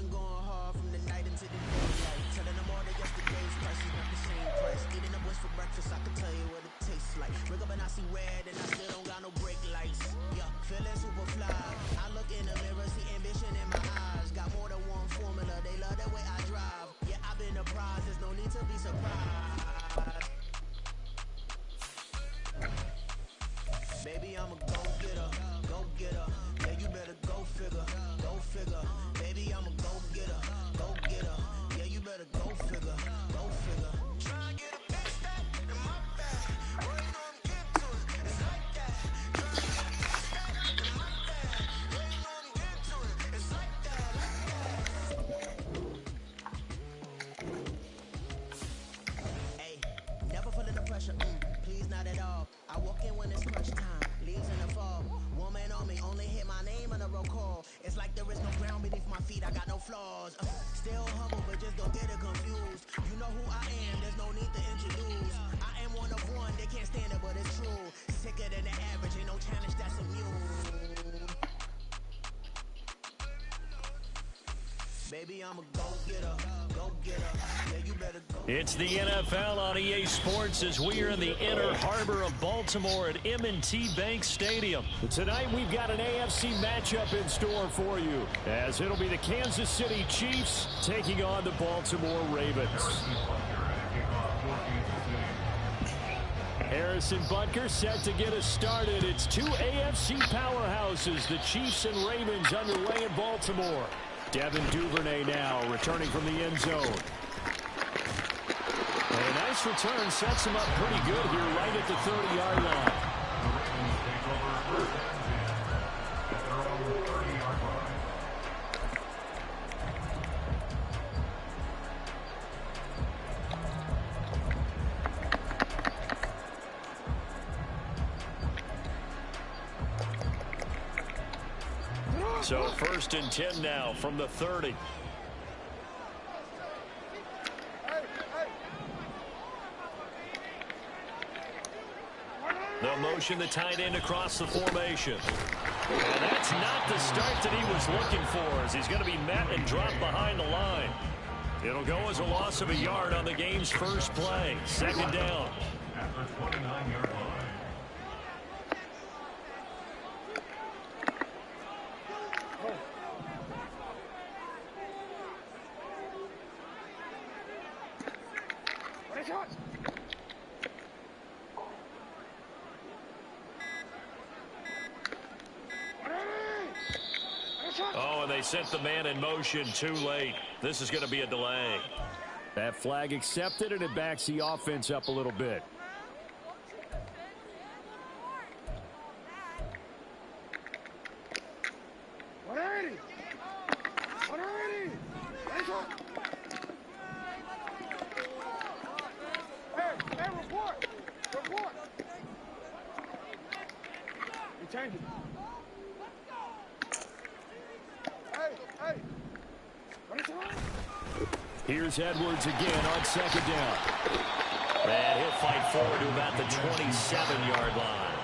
been going hard from the night into the daylight. Telling them all that yesterday's price is not the same price. Eating the boys for breakfast, I can tell you what it tastes like. Wake up and I see red and I still don't got no brake lights. Yeah, feeling super fly. I look in the mirror, see ambition in my eyes. Got more than one formula, they love the way I drive. Yeah, I've been a prize, there's no need to be surprised. Baby, I'm a go-getter, go-getter. Yeah, you better go figure, go figure. Baby, I'm a go-getter, go-getter. Yeah, you better go figure, go figure. Try and get a big stack in my bag. Well, you know I'm getting to it, it's like that. Try and get a big stack in my bag. Well, you know I'm getting to it, it's like that, Hey, never feeling the pressure, please not at all. I walk in when it's crunch time, leaves in the fall. Woman on me, only hit my name on a roll call. It's like there is no ground beneath my feet, I got no flaws. Still humble, but just don't get it confused. You know who I am, there's no need to introduce. I am one of one, they can't stand it, but it's true. Sicker than the average, ain't no challenge that's immune. Baby, I'm a go-getter, go-getter. Yeah, you better go. It's the NFL on EA Sports as we are in the inner harbor of Baltimore at M&T Bank Stadium. Tonight we've got an AFC matchup in store for you, as it'll be the Kansas City Chiefs taking on the Baltimore Ravens. Harrison Butker set to get us started. It's two AFC powerhouses, the Chiefs and Ravens, underway in Baltimore. Devin Duvernay now returning from the end zone. And a nice return sets him up pretty good here right at the 30-yard line. So 1st and 10 now from the 30. They'll motion the tight end across the formation. And that's not the start that he was looking for, as he's going to be met and dropped behind the line. It'll go as a loss of a yard on the game's first play. 2nd down. At the 29-yard line. Oh, and they sent the man in motion too late. This is going to be a delay. That flag accepted, and it backs the offense up a little bit. Here's Edwards again on 2nd down. And he'll fight forward to about the 27-yard line.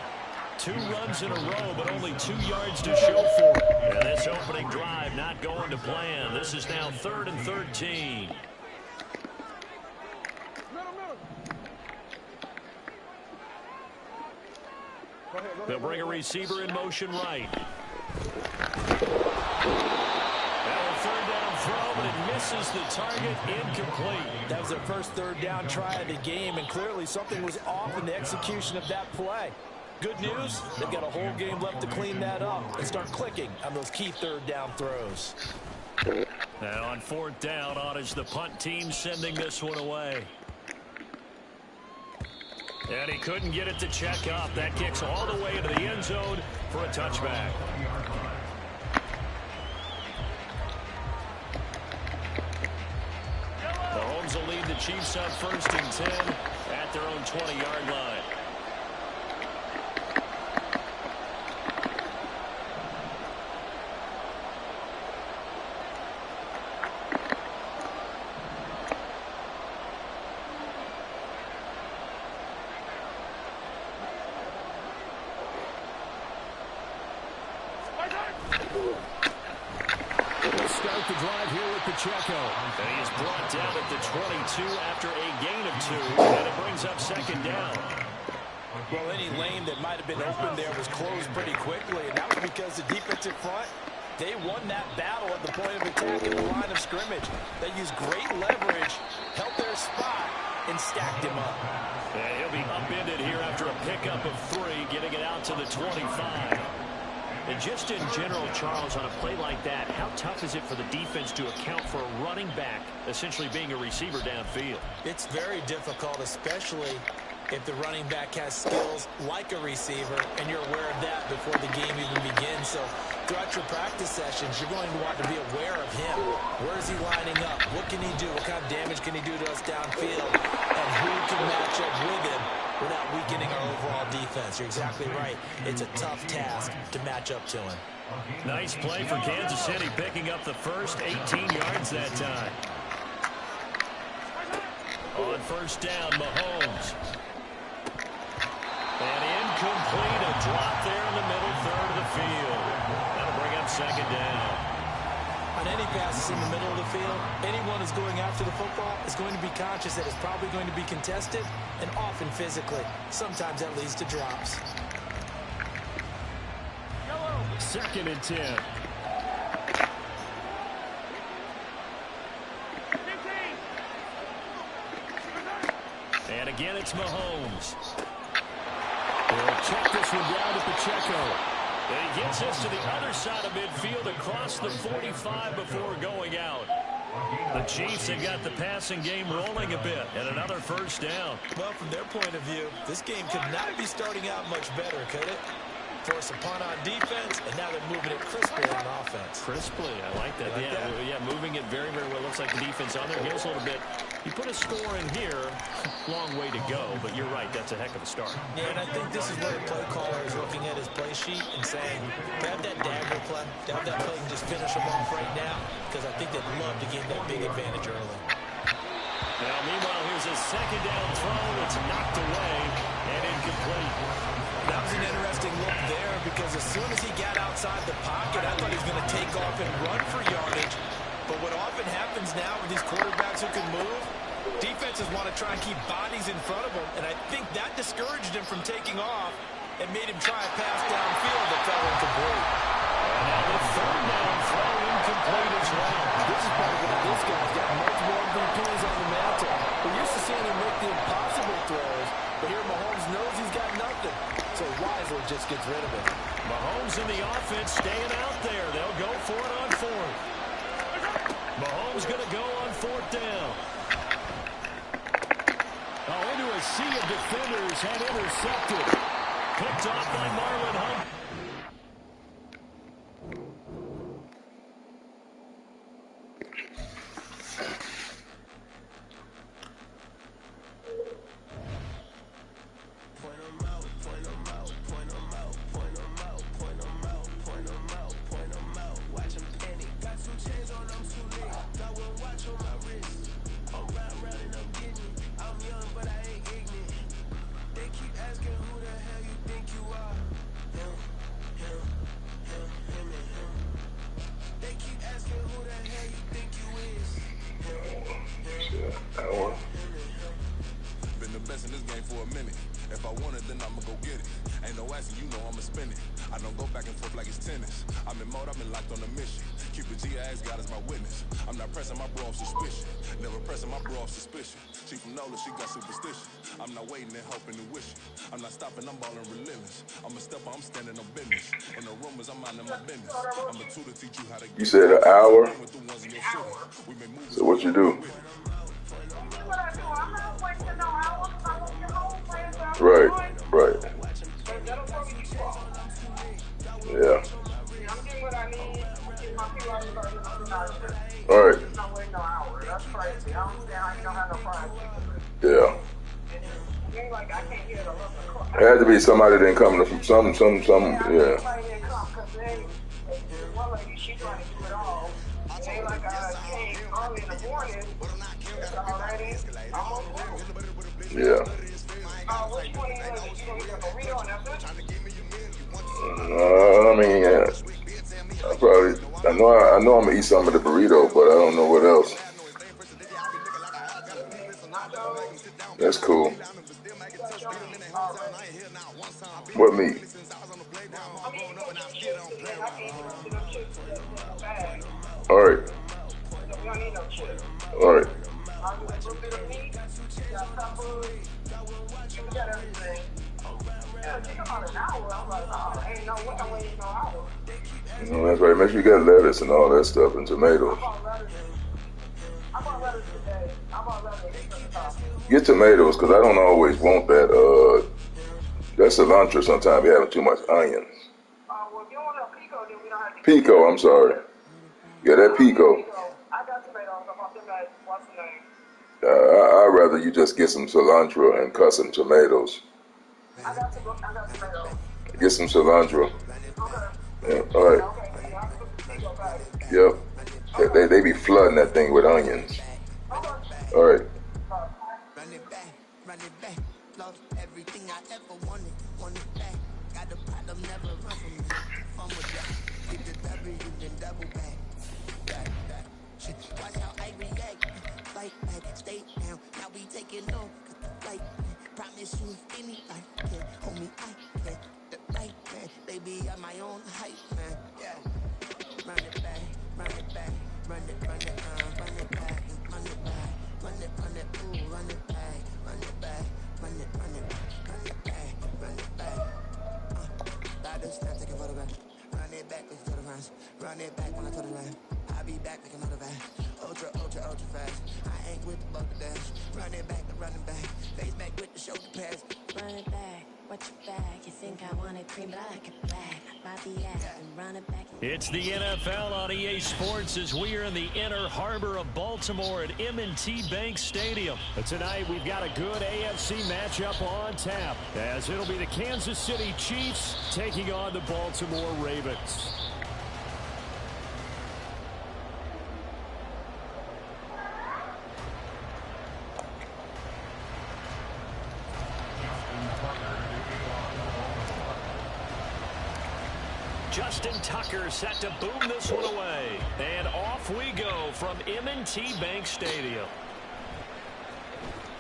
2 runs in a row, but only 2 yards to show for it. And this opening drive not going to plan. This is now 3rd and 13. They'll bring a receiver in motion right. But it misses the target, incomplete. That was their first 3rd down try of the game, and clearly something was off in the execution of that play. Good news, they've got a whole game left to clean that up and start clicking on those key 3rd down throws. And on 4th down, on is the punt team sending this one away. And he couldn't get it to check up. That kicks all the way into the end zone for a touchback. Mahomes will lead the Chiefs up 1st and 10 at their own 20-yard line. start the drive here with Pacheco. And he is brought down at the 22 after a gain of 2, and it brings up second down. Well, any lane that might have been open there was closed pretty quickly, and that was because the defensive front, they won that battle at the point of attack in the line of scrimmage. They used great leverage, held their spot, and stacked him up. And he'll be upended here after a pickup of 3, getting it out to the 25. And just in general, Charles, on a play like that, how tough is it for the defense to account for a running back essentially being a receiver downfield? It's very difficult, especially if the running back has skills like a receiver, and you're aware of that before the game even begins. So throughout your practice sessions, you're going to want to be aware of him. Where is he lining up? What can he do? What kind of damage can he do to us downfield? And who can match up with him without weakening our overall defense? You're exactly right. It's a tough task to match up to him. Nice play for Kansas City, picking up the first 18 yards that time. On first down, Mahomes. And incomplete, a drop there in the middle third of the field. That'll bring up second down. On any passes in the middle of the field, anyone who's going after the football is going to be conscious that it's probably going to be contested, and often physically. Sometimes that leads to drops. Second and 10. And again, it's Mahomes. He'll check this one down to Pacheco. And he gets us to the other side of midfield across the 45 before going out. The Chiefs have got the passing game rolling a bit, and another first down. Well, from their point of view, this game could not be starting out much better, could it? Force a punt on defense, and now they're moving it crisply on offense. Crisply, I like that. Yeah, moving it very, very well. Looks like the defense on there. Give us a little bit. You put a score in here, long way to go, but you're right, that's a heck of a start. Yeah, and I think this is where the play caller is looking at his play sheet and saying, to have that dagger play, to have that play and just finish them off right now, because I think they'd love to gain that big advantage early. Now, meanwhile, here's a second down throw. It's knocked away and incomplete. That was an interesting look there because as soon as he got outside the pocket, I thought he was going to take off and run for yardage. But what often happens now with these quarterbacks who can move, defenses want to try and keep bodies in front of them, and I think that discouraged him from taking off and made him try a pass downfield that fell incomplete. And now the third down throw incomplete as well. This is probably why this guy's got multiple MVPs on the mantle. We're used to seeing him make the impossible throws, but here Mahomes knows he's got nothing, so wisely just gets rid of it. Mahomes in the offense staying out there. They'll go for it on fourth. Mahomes going to go on fourth down. Oh, into a sea of defenders and intercepted. Picked off by Marlon Hunt. Been the best in this game for a minute. If I want it, then I'ma go get it. Ain't no asking, you know I'ma spend it. I don't go back and forth like it's tennis. I'm in mode, I've been locked on a mission. Keep it G, I ask God as my witness. I'm not pressing my bro off suspicion. Never pressing my bro off suspicion. She from Nola, she got superstition. I'm not waiting and hoping and wishing. I'm not stopping, I'm balling relentless. I'm a stepper, I'm standing on business. In the rumors, I'm minding my business. I'm a tutor, teach you how to get. You said an hour? So what you do? Right, right. Yeah. All right. Yeah. It had to be somebody that didn't come from some, yeah. Yeah. I mean, yeah. I I know I'm gonna eat some of the burrito, but I don't know what else. That's cool. What meat? All right. All right. That's right. Make sure you got lettuce and all that stuff and tomatoes. Get tomatoes because I don't always want that. That cilantro sometimes be having too much onions. Pico, I'm sorry. Yeah, that pico. I'd rather you just get some cilantro and cut some tomatoes. Get some cilantro. Yeah, all right. Yep. They be flooding that thing with onions. All right. Run it back. Lost everything I ever wanted it back. Got the problem, never run from me. Fun with that. Get the W, then double back. Shit, watch how I react. Fight back, stay down. Now we taking low. Got the flight. Promise you anything. Yeah, homie, I can. The right man. Baby, I'm my own hype, man. Yeah. Run it back, run it back. Run it back, run it back. Run it back, ooh, run it back. Run it back, run it back, run it back. Got this time, take a photograph. Run it back, let's go to runs. Run it back when I throw the line. I'll be back like another van. Ultra fast. I ain't with the bug dash. Run it back, I'm running back. Face back with the shoulder pads. Run it back, what you back? You think I want it cream, but I like it black. Body ass and run it back. It's the NFL on EA Sports as we are in the inner harbor of Baltimore at M&T Bank Stadium. But tonight we've got a good AFC matchup on tap as it'll be the Kansas City Chiefs taking on the Baltimore Ravens. Justin Tucker set to boom this one away. And off we go from M&T Bank Stadium.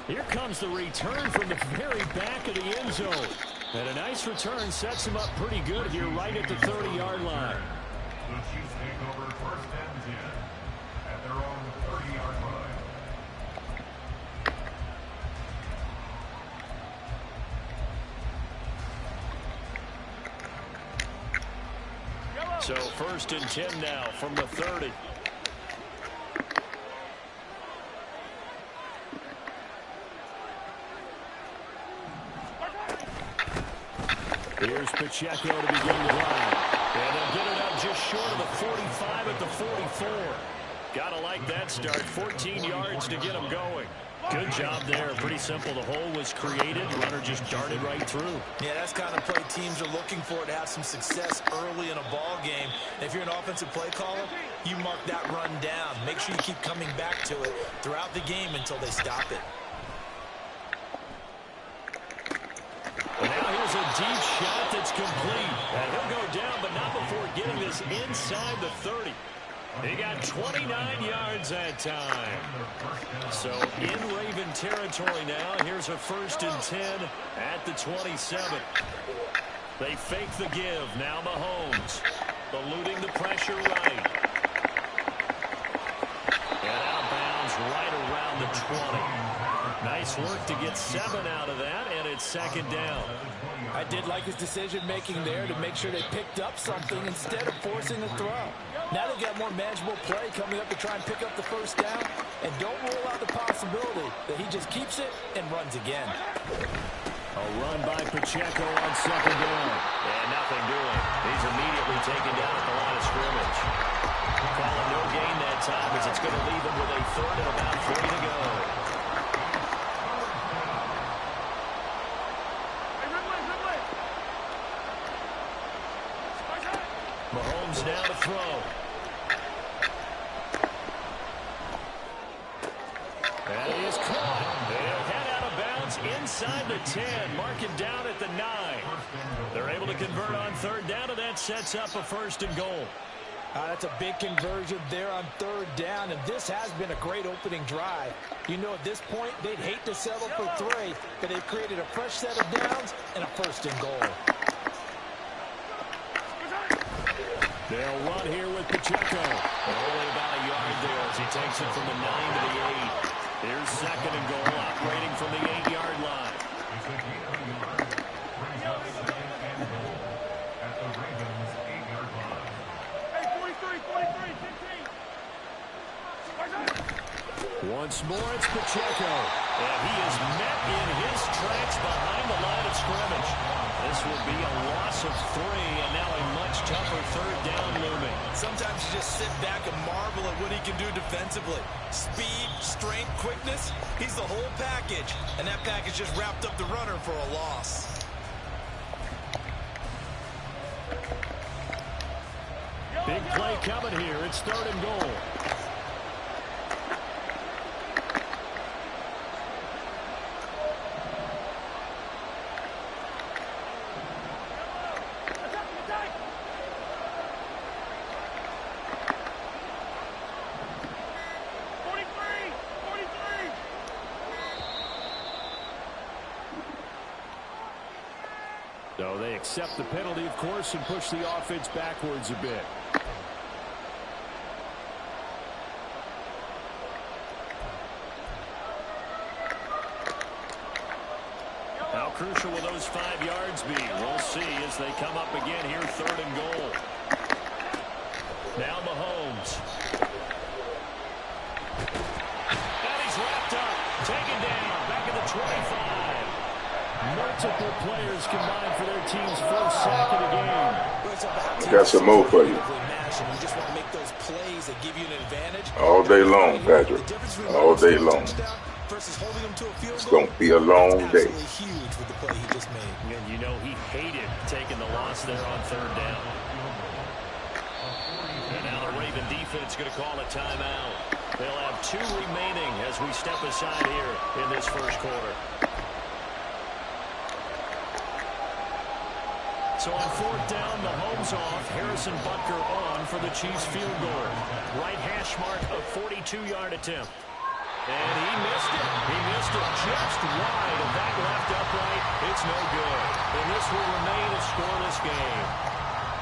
Here comes the return from the very back of the end zone. And a nice return sets him up pretty good here right at the 30-yard line. The Chiefs take over first and 10 at their own 30-yard line. So first and 10 now from the 30. Here's Pacheco to begin the drive. And they'll get it up just short of the 45 at the 44. Gotta like that start. 14 yards to get them going. Good job there. Pretty simple. The hole was created. The runner just darted right through. Yeah, that's the kind of play teams are looking for to have some success early in a ball game. If you're an offensive play caller, you mark that run down. Make sure you keep coming back to it throughout the game until they stop it. And now here's a deep shot that's complete. And he'll go down, but not before getting this inside the 30. He got 29 yards that time. So in Raven territory now. Here's a first and 10 at the 27. They fake the give. Now Mahomes eluding the pressure right. And out of bounds right around the 20. Nice work to get 7 out of that, and it's second down. I did like his decision-making there to make sure they picked up something instead of forcing a throw. Now they've got more manageable play coming up to try and pick up the first down. And don't rule out the possibility that he just keeps it and runs again. A run by Pacheco on second down. And nothing doing. He's immediately taken down at the line of scrimmage. Calling no gain that time as it's going to leave him with a third and about 40 to go. Mahomes now to throw. And he is caught. They'll head out of bounds inside the 10. Mark it down at the 9. They're able to convert on third down, and that sets up a first and goal. That's a big conversion there on third down, and this has been a great opening drive. You know, at this point, they'd hate to settle for 3, but they've created a fresh set of downs and a first and goal. They'll run here with Pacheco. Only about a yard there as he takes it from the 9 to the 8. Here's second and goal, operating from the 8-yard line. Once more, it's Pacheco. And he is met in his tracks behind the line of scrimmage. This will be a loss of 3, and now a much tougher third down looming. Sometimes you just sit back and marvel at what he can do defensively. Speed, strength, quickness, he's the whole package. And that package just wrapped up the runner for a loss. Big play coming here. It's third and goal. So they accept the penalty, of course, and push the offense backwards a bit. How crucial will those 5 yards be? We'll see as they come up again here, third and goal. Now Mahomes. And he's wrapped up, taken down, back at the 25. Multiple players combined for their team's first sack of the game. Got some more for you. All day long, Patrick. All day long. It's going to be a long day. And you know he hated taking the loss there on third down. And now the Raven defense going to call a timeout. They'll have 2 remaining as we step aside here in this first quarter. So on fourth down, Mahomes off. Harrison Butker on for the Chiefs field goal. Right hash mark, a 42-yard attempt. And he missed it. He missed it just wide of that left upright. It's no good. And this will remain a scoreless game.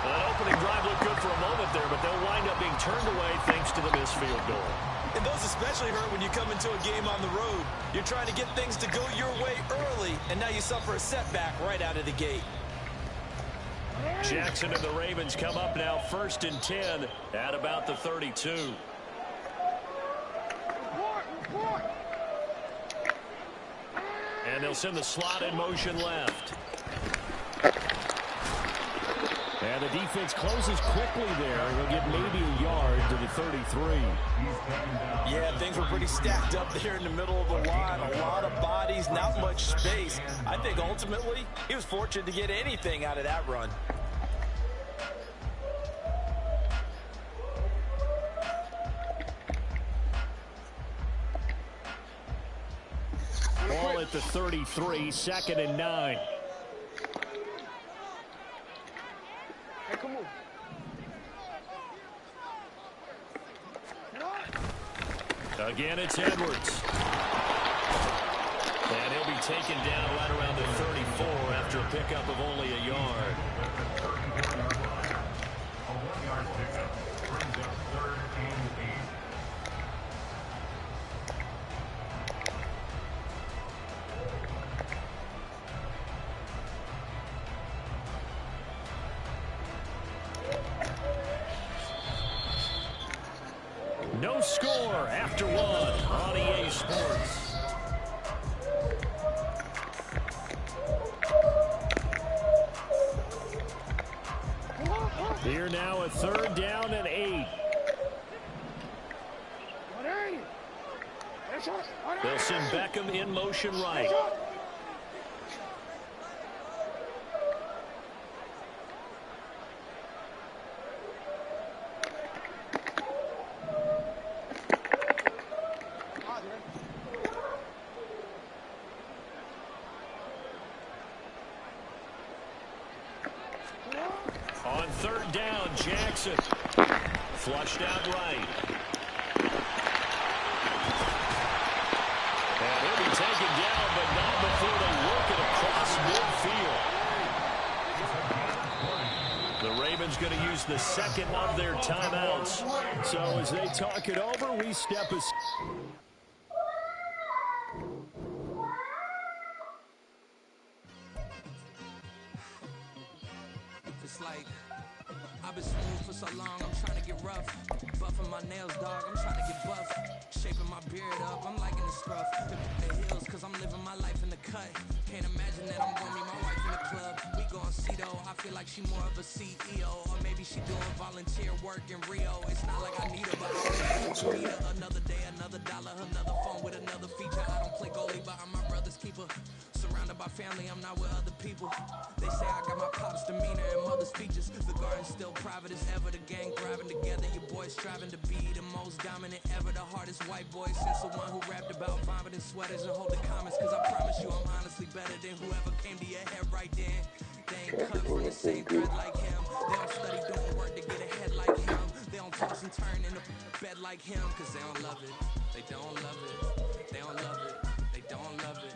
Well, that opening drive looked good for a moment there, but they'll wind up being turned away thanks to the missed field goal. And those especially hurt when you come into a game on the road. You're trying to get things to go your way early, and now you suffer a setback right out of the gate. Jackson and the Ravens come up now first and 10 at about the 32. And they'll send the slot in motion left. And the defense closes quickly there. He'll get maybe a yard to the 33. Yeah, things were pretty stacked up there in the middle of the line. A lot of bodies, not much space. I think ultimately he was fortunate to get anything out of that run. Ball at the 33, second and 9. Hey, come on. Again, it's Edwards. And he'll be taken down right around the 34 after a pickup of only a yard. A 1-yard pickup brings up third and 8. No score after 1 on EA Sports. Here now a third down and 8. They'll send Beckham in motion right. On third down, Jackson. flushed out right. And he'll be taken down, but not before they work it across midfield. The Ravens going to use the second of their timeouts. So as they talk it over, we step aside. It's like I've been smooth for so long, I'm trying to get rough. Buffing my nails, dog, I'm trying to get buff. Shaping my beard up, I'm liking the scruff. The heels, cause I'm living my life in the cut. Can't imagine that I'm gonna meet my wife in the club. We gon' see though, I feel like she more of a CEO. Or maybe she doing volunteer work in Rio. It's not like I need her, but I need her. Another day, another dollar, another phone with another feature. I don't play goalie, but I'm my brother's keeper. Surrounded by family, I'm not with other people. They say I got my pop's demeanor and mother's features. The garden's still private as ever. The gang thriving together. Your boys striving to be the most dominant ever. The hardest white boy since the one who rapped about vomiting sweaters and holding comments. Cause I promise you I'm honestly better than whoever came to your head right then. They ain't cut from the same thread like him. They don't study doing work to get ahead like him. They don't toss and turn in the bed like him. Cause they don't love it. They don't love it. They don't love it. They don't love it.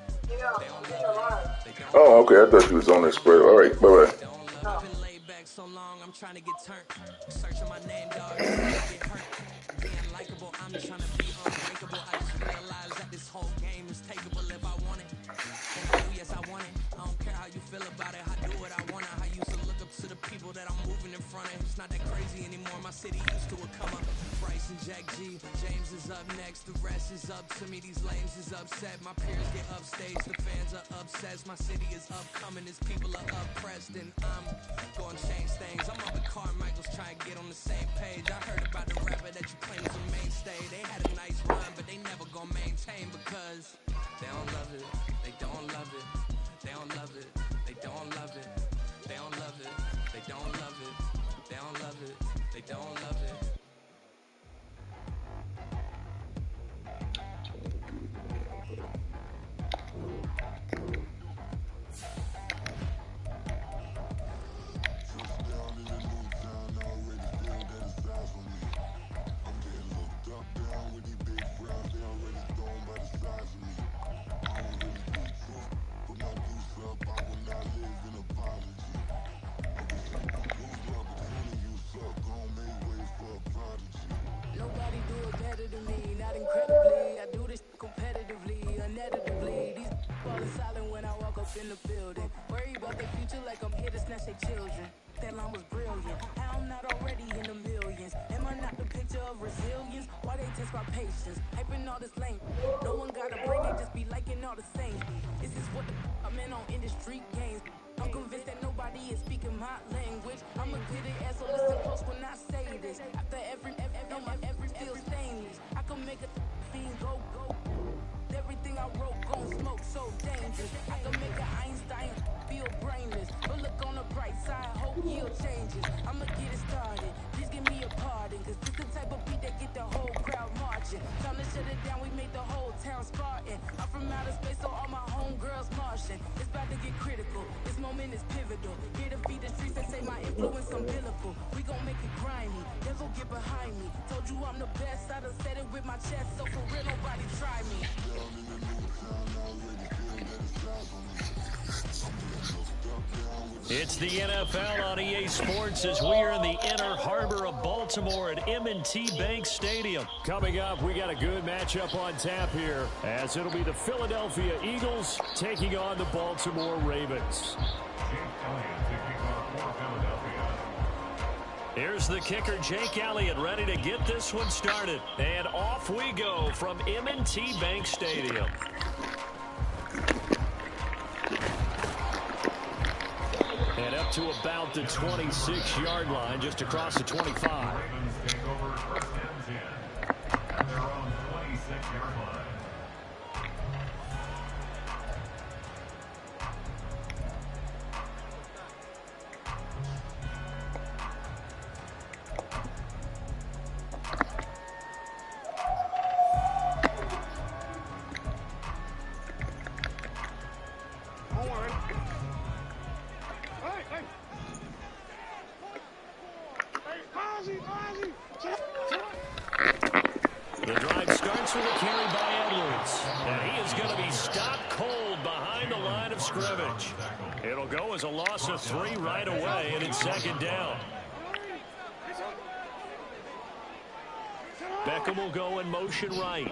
Oh, okay. I thought you was on that spread. All right. Bye-bye. I've been laid back so long, I'm trying to get turned. Searching my name, dog, just trying to get hurt. Being likable, I'm trying to be unbreakable. I just realized that this whole game is takeable if I want it. And I do, yes, I want it. I don't care how you feel about it. I do what I want. I used to look up to the people that I'm moving in front of. It's not that crazy anymore. My city used to it come up. Bryce and Jack G. James is up next. The rest is up to me. These lames is upset. My peers get upstage. The fans are obsessed. My city is upcoming. These people are oppressed. And I'm going to change things. I'm up at Carmichael's trying to get on the same page. I heard about the rapper that you claim is a mainstay. They had a nice run, but they never gonna maintain because they don't love it. They don't love it. They don't love it. They don't love it. They don't love it. They don't love it. They don't love it. They don't love it. Nobody do it better than me, not incredibly. I do this competitively, uneditably. These falling silent when I walk up in the building. Worry about their future like I'm here to snatch their children. That line was brilliant. How I'm not already in the millions. Am I not the picture of resilience? Why they test my patience? Hyping all this lame. No one got a brain, they just be liking all the same. This is what the I'm in on industry games. I'm convinced that nobody is speaking my language. I'ma get it as so listen close when I say this. After every feel stainless. I can make a fiend go. Everything I wrote gon' smoke so dangerous. I can make an Einstein feel brainless. But look on the bright side, hope yield changes. I'ma get it started. Please give me a pardon. Cause this the type of beat that get the whole crowd marching. Time to shut it down, we made the whole town Spartan. I'm from outer space, so all my homegirls Martian. It's about to get critical. This moment is pivotal. Here to feed the streets and say my influence umbilical. We gon' make it grimy. Never get behind me. Told you I'm the best. I done said it with my chest, so for real nobody try me. It's the NFL on EA Sports as we are in the inner harbor of Baltimore at M&T Bank Stadium. Coming up, we got a good matchup on tap here as it'll be the Philadelphia Eagles taking on the Baltimore Ravens. Here's the kicker, Jake Elliott, ready to get this one started. And off we go from M&T Bank Stadium. And up to about the 26-yard line, just across the 25. Ravens take over first and 10 at their own 26-yard line. Ozzy! This with a carry by Edwards. And he is going to be stopped cold behind the line of scrimmage. It'll go as a loss of 3 right away, and it's second down. Beckham will go in motion right.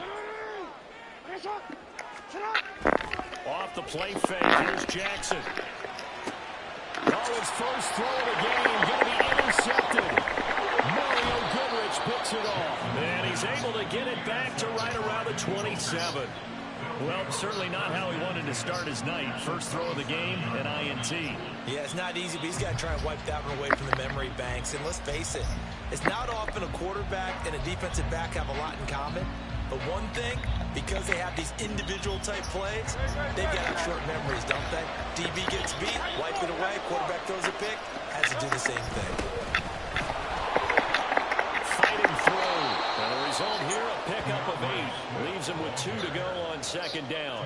Off the play fake, here's Jackson. Oh, his first throw of the game, going to be intercepted. Mario Goodrich picks it off. And he's able to get it back to right around the 27. Well, certainly not how he wanted to start his night. First throw of the game, an INT. Yeah, it's not easy, but he's got to try and wipe that one away from the memory banks. And let's face it, it's not often a quarterback and a defensive back have a lot in common. But one thing, because they have these individual type plays, they've got to have short memories, don't they? DB gets beat, wipe it away, quarterback throws a pick, has to do the same thing. Fighting through. And the result here, a pickup of 8. Leaves him with 2 to go on second down.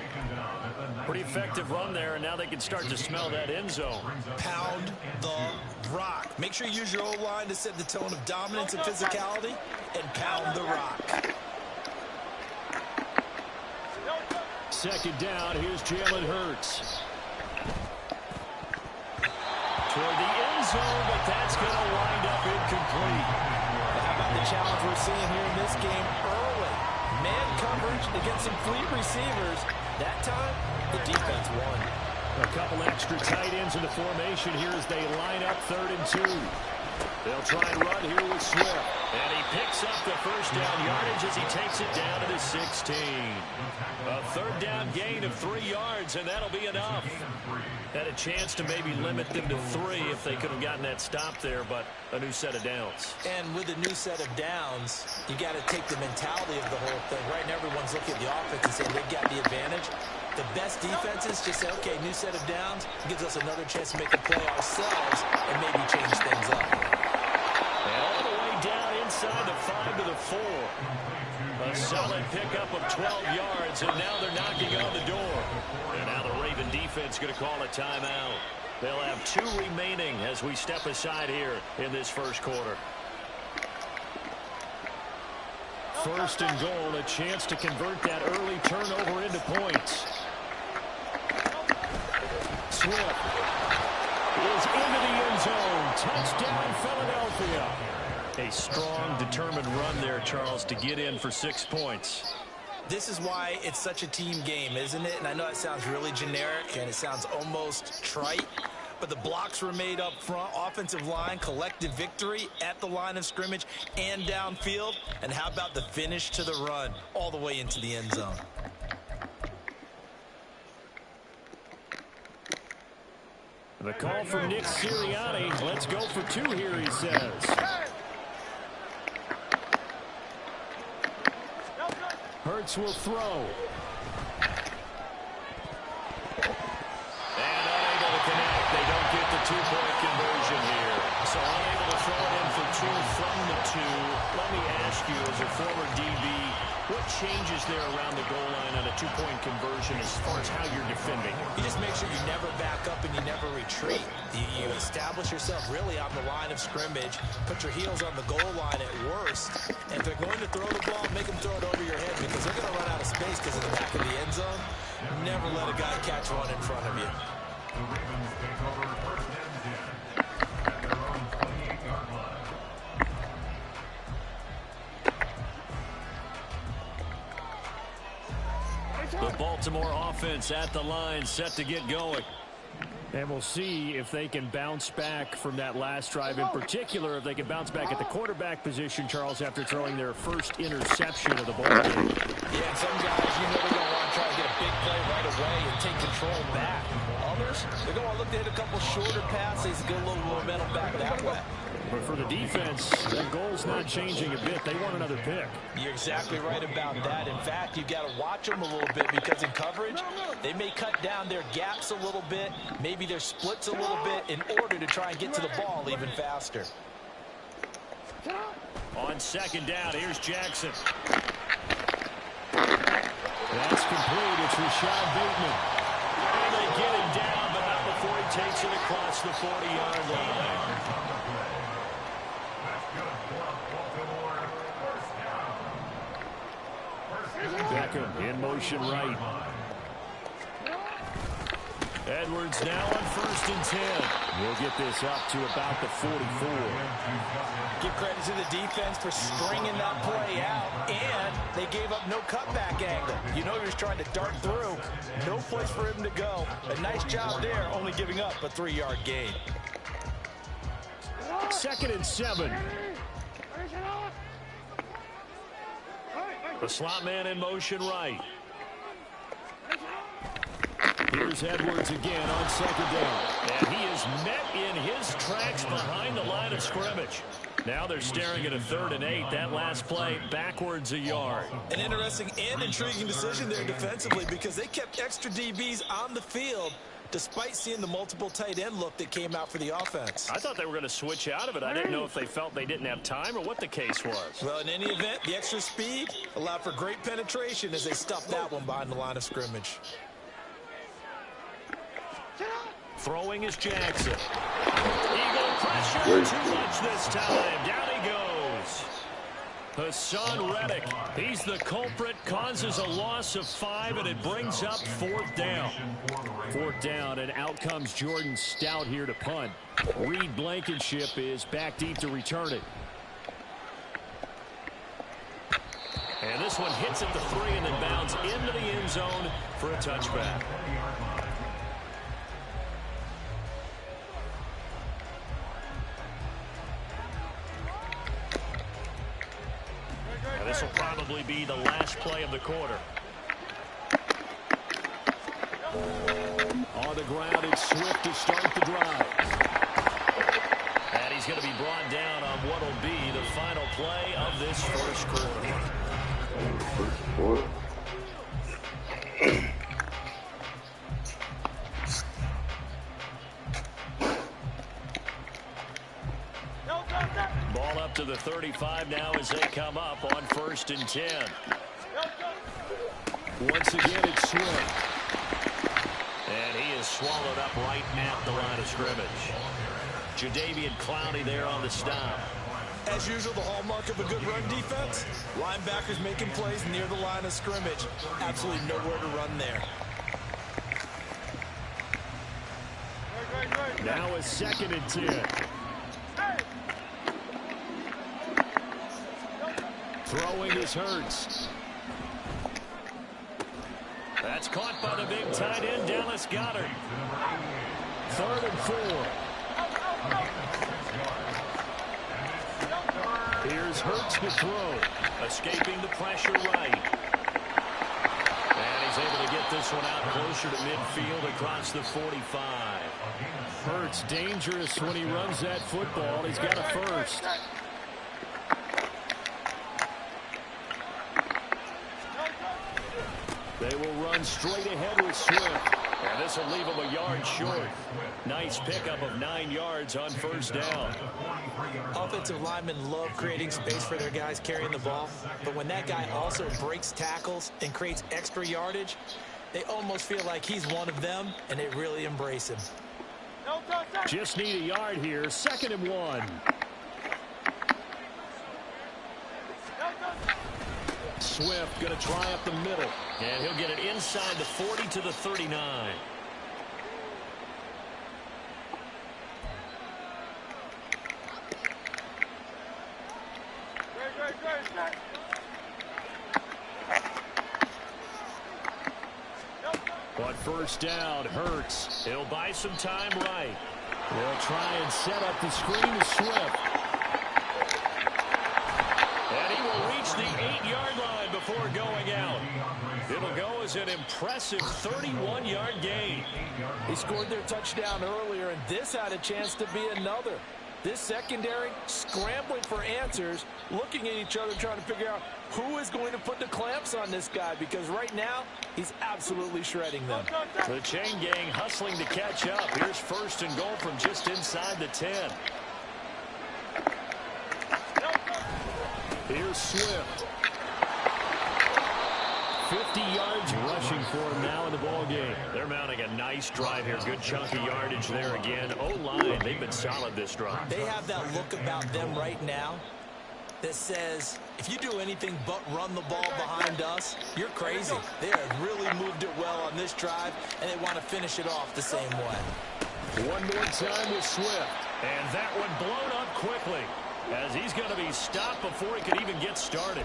Pretty effective run there, and now they can start to smell that end zone. Pound the rock. Make sure you use your O-line to set the tone of dominance and physicality, and pound the rock. Second down, here's Jalen Hurts. Toward the end zone, but that's going to wind up incomplete. How about the challenge we're seeing here in this game early? Man coverage against some fleet receivers. That time, the defense won. A couple extra tight ends in the formation here as they line up 3rd and 2. They'll try and run here with Swift. And he picks up the first down yardage as he takes it down to the 16. A 3rd down gain of 3 yards, and that'll be enough. Had a chance to maybe limit them to 3 if they could have gotten that stop there, but a new set of downs. And with a new set of downs, you got to take the mentality of the whole thing. Right now, everyone's looking at the offense and saying they've got the advantage. The best defenses just say, okay, new set of downs gives us another chance to make a play ourselves and maybe change things up. And all the way down inside the 5 to the 4. A solid pickup of 12 yards, and now they're knocking on the door. And now the Raven defense going to call a timeout. They'll have 2 remaining as we step aside here in this first quarter. First and goal, a chance to convert that early turnover into points. Swift is into the end zone. Touchdown, Philadelphia. A strong, determined run there, Charles, to get in for 6 points. This is why it's such a team game, isn't it? And I know it sounds really generic and it sounds almost trite, but the blocks were made up front, offensive line, collective victory at the line of scrimmage and downfield. And how about the finish to the run all the way into the end zone? The call from Nick Sirianni. Let's go for 2 here, he says. Hurts will throw. And unable to connect. They don't get the 2-point conversion here. So unable to throw it in for 2 from the 2. Let me ask you, as a former DB, what changes there around the goal line on a 2-point conversion as far as how you're defending? You just make sure you never back up and you never retreat. You establish yourself really on the line of scrimmage, put your heels on the goal line at worst, and if they're going to throw the ball, make them throw it over your head because they're going to run out of space because of the back of the end zone. Never let a guy catch one in front of you. The Ravens take over 1st and 10 at their own 28-yard line. The Baltimore offense at the line, set to get going. And we'll see if they can bounce back from that last drive. In particular, if they can bounce back at the quarterback position, Charles, after throwing their first interception of the ball game. Yeah, and some guys, you know, they're going to want to try to get a big play right away and take control back. Others, they're going to look to hit a couple shorter passes and get a little momentum back that way. But for the defense, that goal's not changing a bit. They want another pick. You're exactly right about that. In fact, you've got to watch them a little bit because in coverage, they may cut down their gaps a little bit, maybe their splits a little bit in order to try and get to the ball even faster. On second down, here's Jackson. That's complete. It's Rashad Bateman. And they get him down, but not before he takes it across the 40-yard line. That's good for Baltimore. 1st down. 1st Beckham in motion right. Edwards now on 1st and 10. We'll get this up to about the 44. Give credit to the defense for stringing that play out, and they gave up no cutback angle. You know he was trying to dart through. No place for him to go. A nice job there, only giving up a 3-yard gain. 2nd and 7. The slot man in motion right. Here's Edwards again on 2nd down. And he is met in his tracks behind the line of scrimmage. Now they're staring at a 3rd and 8. That last play backwards a yard. An interesting and intriguing decision there defensively because they kept extra DBs on the field despite seeing the multiple tight end look that came out for the offense. I thought they were going to switch out of it. I didn't know if they felt they didn't have time or what the case was. Well, in any event, the extra speed allowed for great penetration as they stuffed that one behind the line of scrimmage. Throwing is Jackson. Eagle pressure, too much this time. Down he goes. Hassan Reddick, he's the culprit, causes a loss of 5, and it brings up 4th down. 4th down, and out comes Jordan Stout here to punt. Reed Blankenship is back deep to return it. And this one hits at the 3 and then bounds into the end zone for a touchback. This will probably be the last play of the quarter. On the ground, it's Swift to start the drive. And he's going to be brought down on what will be the final play of this first quarter. Ball up to the 35 now as they come up on 1st and 10. Once again, it's Swift. And he is swallowed up right at the line of scrimmage. Jadeveon Clowney there on the stop. As usual, the hallmark of a good run defense, linebackers making plays near the line of scrimmage. Absolutely nowhere to run there. Now a 2nd and 10. Throwing is Hurts. That's caught by the big tight end, Dallas Goedert. 3rd and 4. Here's Hurts to throw. Escaping the pressure right. And he's able to get this one out closer to midfield across the 45. Hurts dangerous when he runs that football. He's got a first. They will run straight ahead with Swift. And this will leave him a yard short. Nice pickup of 9 yards on 1st down. Offensive linemen love creating space for their guys carrying the ball. But when that guy also breaks tackles and creates extra yardage, they almost feel like he's one of them, and they really embrace him. Just need a yard here. 2nd and 1. Swift going to try up the middle. And he'll get it inside the 40 to the 39. On 1st down, Hurts. He'll buy some time right. They'll try and set up the screen to Swift. And he will reach the 8-yard line before going out. It'll go as an impressive 31-yard gain. He scored their touchdown earlier, and this had a chance to be another. This secondary scrambling for answers, looking at each other, trying to figure out who is going to put the clamps on this guy, because right now he's absolutely shredding them. The chain gang hustling to catch up. Here's 1st and goal from just inside the 10. Here's Swift. 50 yards rushing for him now in the ball game. They're mounting a nice drive here. Good chunky yardage there again. O-line, they've been solid this drive. They have that look about them right now that says, if you do anything but run the ball behind us, you're crazy. They have really moved it well on this drive, and they want to finish it off the same way. One more time with Swift. And that one blown up quickly, as he's going to be stopped before he could even get started.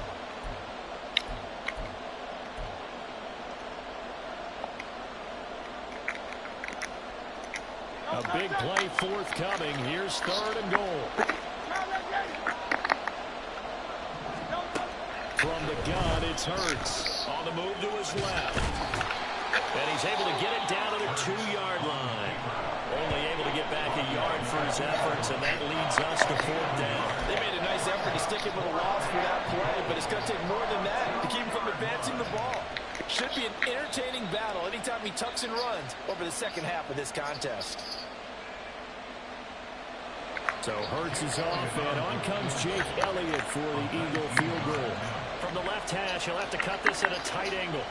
A big play forthcoming. Here's 3rd and goal. From the gun, it's Hurts. On the move to his left. And he's able to get it down to the 2-yard line. Only able to get back a yard for his efforts, and that leads us to 4th down. They made a nice effort to stick him with a loss for that play, but it's going to take more than that to keep him from advancing the ball. Should be an entertaining battle anytime he tucks and runs over the second half of this contest. So Hurts is off, and on comes Jake Elliott for the Eagle field goal. From the left hash, he'll have to cut this at a tight angle.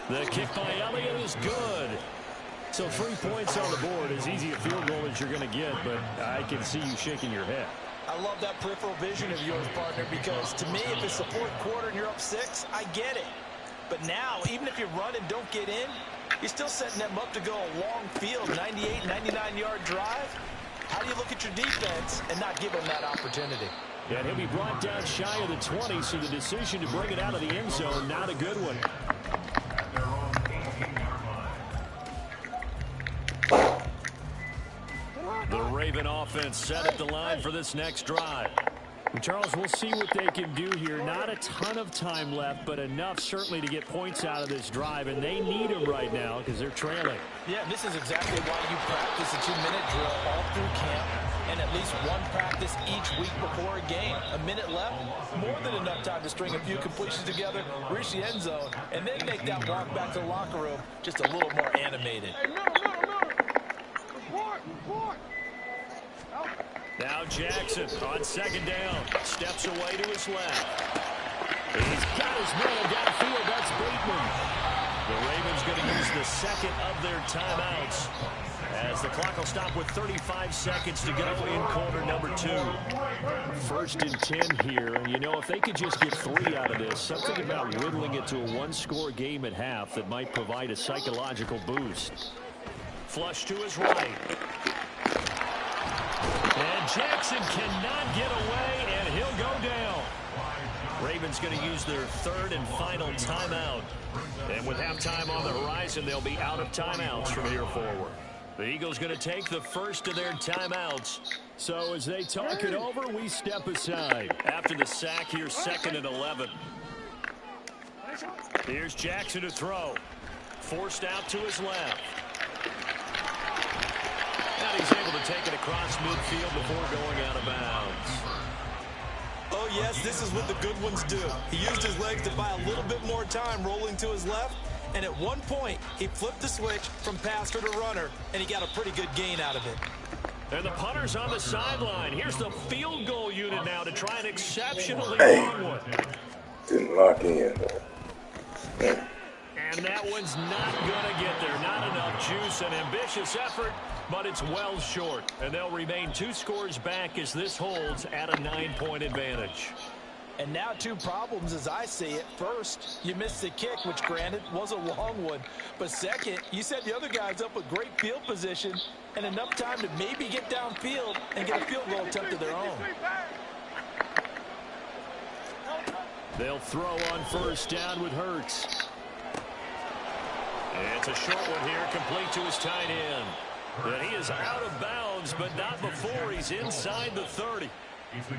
The kick by Elliott is good. So 3 points on the board, as easy a field goal as you're going to get, but I can see you shaking your head. I love that peripheral vision of yours, partner, because to me, if it's the 4th quarter and you're up 6, I get it. But now, even if you run and don't get in, you're still setting them up to go a long field, 98, 99-yard drive. How do you look at your defense and not give them that opportunity? Yeah, he'll be brought down shy of the 20, so the decision to bring it out of the end zone, not a good one. At their own 18-yard line. The Raven offense set at the line for this next drive. And Charles, we'll see what they can do here. Not a ton of time left, but enough certainly to get points out of this drive, and they need them right now because they're trailing. Yeah, this is exactly why you practice a 2-minute drill all through camp and at least one practice each week before a game. A minute left, more than enough time to string a few completions together, reach the end zone, and then make that walk back to the locker room just a little more animated. Now Jackson on 2nd down. Steps away to his left. He's got his man downfield. That's Bateman. The Ravens going to use the 2nd of their timeouts, as the clock will stop with 35 seconds to go in quarter number 2. 1st and 10 here. And, you know, if they could just get 3 out of this, something about whittling it to a 1-score game at half that might provide a psychological boost. Flush to his right. And Jackson cannot get away, and he'll go down. Ravens going to use their 3rd and final timeout. And with halftime on the horizon, they'll be out of timeouts from here forward. The Eagles going to take the first of their timeouts. So as they talk it over, we step aside. After the sack here, 2nd and 11. Here's Jackson to throw. Forced out to his left. And he's able to take it across midfield before going out of bounds. Oh, yes, this is what the good ones do. He used his legs to buy a little bit more time rolling to his left, and at one point, he flipped the switch from passer to runner, and he got a pretty good gain out of it. And the punter's on the sideline. Here's the field goal unit now to try an exceptionally long one. Didn't lock in. And that one's not going to get there. Not enough juice. An ambitious effort, but it's well short. And they'll remain 2 scores back as this holds at a 9-point advantage. And now 2 problems as I see it. First, you missed the kick, which granted was a long one. But second, you set the other guys up with great field position and enough time to maybe get downfield and get a field goal attempt of their own. They'll throw on 1st down with Hurts. It's a short one here, complete to his tight end. And he is out of bounds, but not before he's inside the 30.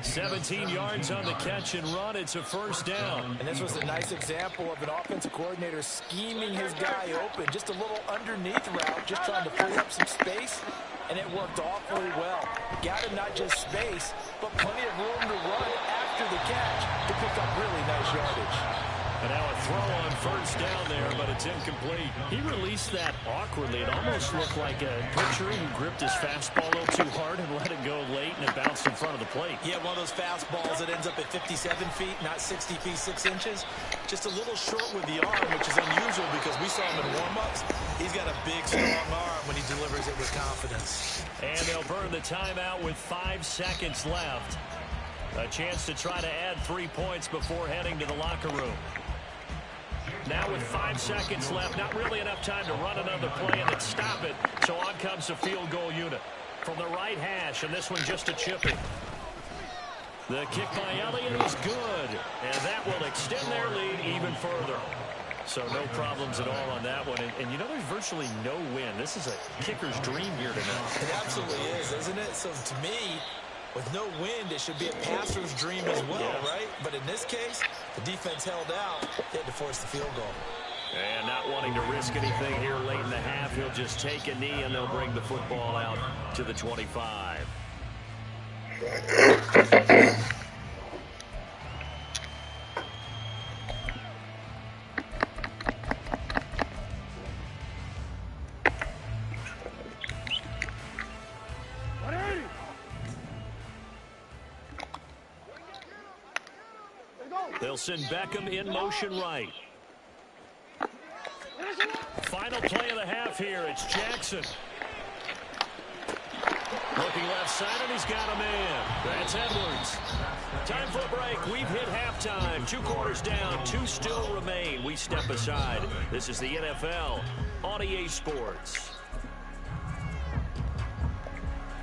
17 yards on the catch and run. It's a 1st down. And this was a nice example of an offensive coordinator scheming his guy open. Just a little underneath route, just trying to free up some space, and it worked awfully well. Got him not just space, but plenty of room to run after the catch to pick up really nice yardage. And now a throw on first down there, but it's incomplete. He released that awkwardly. It almost looked like a pitcher who gripped his fastball a little too hard and let it go late, and it bounced in front of the plate. Yeah, one of those fastballs that ends up at 57 feet, not 60 feet, 6 inches. Just a little short with the arm, which is unusual because we saw him in warm-ups. He's got a big, strong arm when he delivers it with confidence. And they'll burn the timeout with 5 seconds left. A chance to try to add 3 points before heading to the locker room. Now with 5 seconds left, not really enough time to run another play and then stop it. So on comes the field goal unit from the right hash, and this one just a chipping. The kick by Elliott is good, and that will extend their lead even further. So no problems at all on that one. And you know, there's virtually no win. This is a kicker's dream here tonight. It absolutely is, isn't it? So to me, with no wind, it should be a passer's dream as well, right? But in this case, the defense held out. They had to force the field goal. And not wanting to risk anything here late in the half, he'll just take a knee, and they'll bring the football out to the 25. They'll send Beckham in motion right. Final play of the half here. It's Jackson. Looking left side, and he's got a man. That's Edwards. Time for a break. We've hit halftime. 2 quarters down. 2 still remain. We step aside. This is the NFL on EA Sports.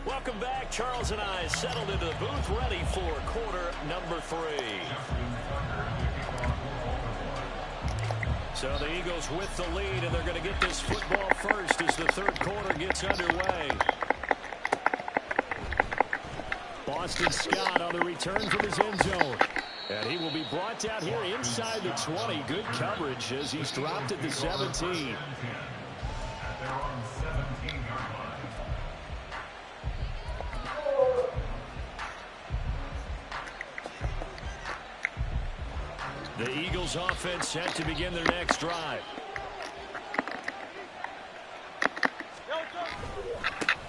Welcome back. Charles and I settled into the booth, ready for quarter number 3. So the Eagles with the lead, and they're going to get this football first as the third quarter gets underway. Boston Scott on the return from his end zone. And he will be brought down here inside the 20. Good coverage as he's dropped at the 17. The Eagles offense set to begin their next drive.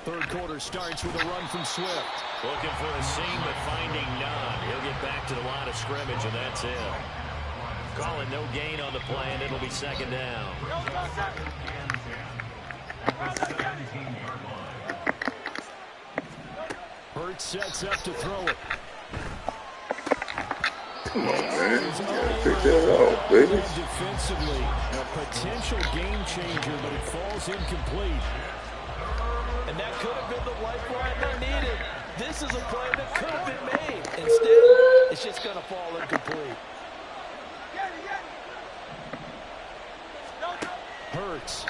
Third quarter starts with a run from Swift. Looking for a seam, but finding none. He'll get back to the line of scrimmage, and that's it. Calling no gain on the play, and it'll be second down. Hurts sets up to throw it. Come on, man. You gotta pick that off, baby. Defensively, a potential game changer, but it falls incomplete. And that could have been the lifeline they needed. This is a play that could have been made. Instead, it's just going to fall incomplete. Hurts.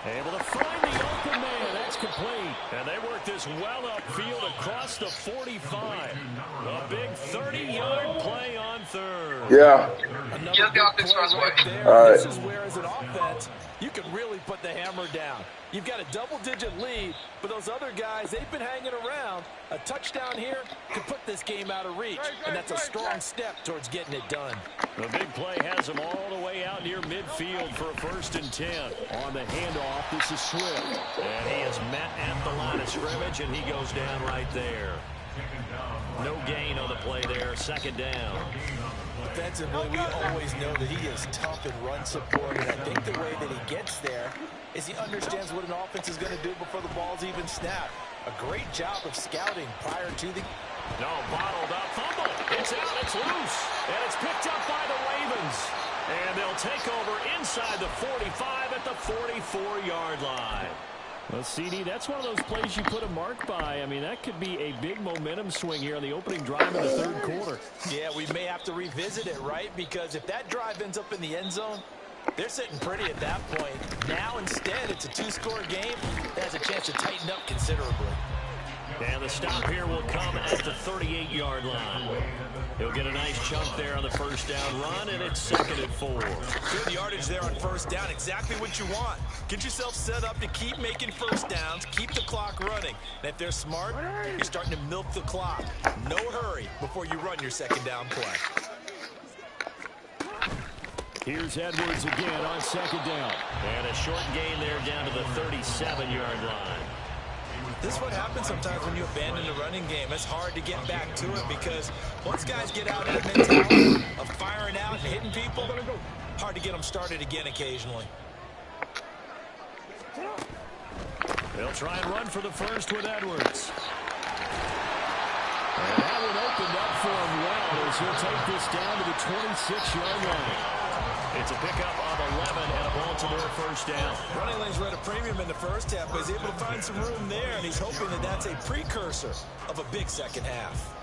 Able to find the open man. That's complete. And they work this well upfield across the 45. A big 30-yard play on third. Yeah. Another big play right there. All right. This is where, as an offense, you can really put the hammer down. You've got a double-digit lead, but those other guys, they've been hanging around. A touchdown here could put this game out of reach, and that's a strong step towards getting it done. The big play has him all the way out near midfield for a 1st and 10. On the handoff, this is Swift. And he is met at the line of scrimmage, and he goes down right there. No gain on the play there. Second down. Defensively, we always know that he is tough in run support, and I think the way that he gets there is he understands what an offense is going to do before the ball's even snapped. A great job of scouting prior to the... No, bottled up. Fumble. It's out. It's loose. And it's picked up by the Ravens. And they'll take over inside the 45 at the 44-yard line. Well, CD, that's one of those plays you put a mark by. I mean, that could be a big momentum swing here on the opening drive in the third quarter. Yeah, we may have to revisit it, right? Because if that drive ends up in the end zone, they're sitting pretty at that point. Now, instead, it's a 2-score game. That has a chance to tighten up considerably. And the stop here will come at the 38-yard line. He'll get a nice chunk there on the first down run, and it's 2nd and 4. Good yardage there on first down. Exactly what you want. Get yourself set up to keep making first downs, keep the clock running. And if they're smart, you're starting to milk the clock. No hurry before you run your second down play. Here's Edwards again on second down. And a short gain there down to the 37-yard line. This is what happens sometimes when you abandon the running game. It's hard to get back to it because once guys get out of that mentality of firing out and hitting people, hard to get them started again occasionally. They'll try and run for the first with Edwards. And that one opened up for him well as he'll take this down to the 26-yard line. It's a pickup of 11 and a Baltimore first down. Running lanes were at a premium in the first half, but he's able to find some room there, and he's hoping that that's a precursor of a big second half.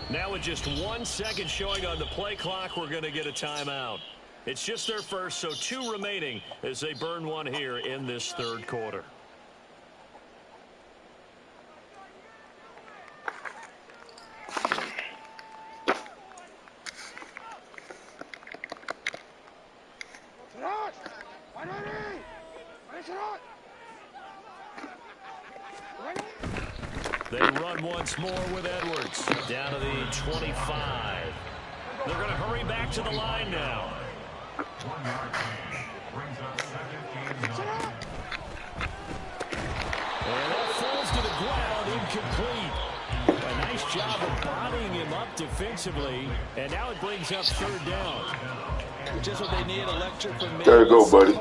Now with just 1 second showing on the play clock, we're going to get a timeout. It's just their first, so 2 remaining as they burn one here in this third quarter. They run once more with Edwards. Down to the 25. They're going to hurry back to the line now. 1 yard change. Brings up second and 9. And that falls to the ground, incomplete. A nice job of bodying him up defensively. And now it brings up third down. Just what they need, electric from There you go, buddy.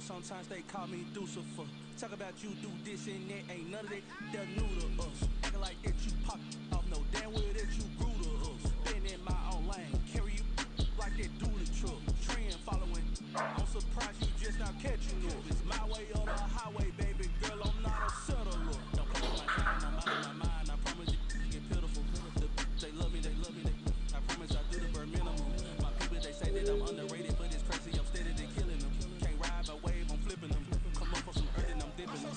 Sometimes they call me Lucifer. Talk about you do this and that, ain't none of that. They're new to us. Acting like that you pop off, no damn well that you grew to us. Been in my own lane, carry you like that dually truck. Trend following, I'm surprised you just now catching up. It's my way or the highway, baby girl. I'm not a settler. Don't play with my time, I'm out of my mind. I promise you get pitiful. They love me, I promise I do the bare minimum. My people they say that I'm underrated, but it's crazy. I'm steady to killing them. Can't ride a wave, I'm flipping them. Come up for some earth and I'm dipping them.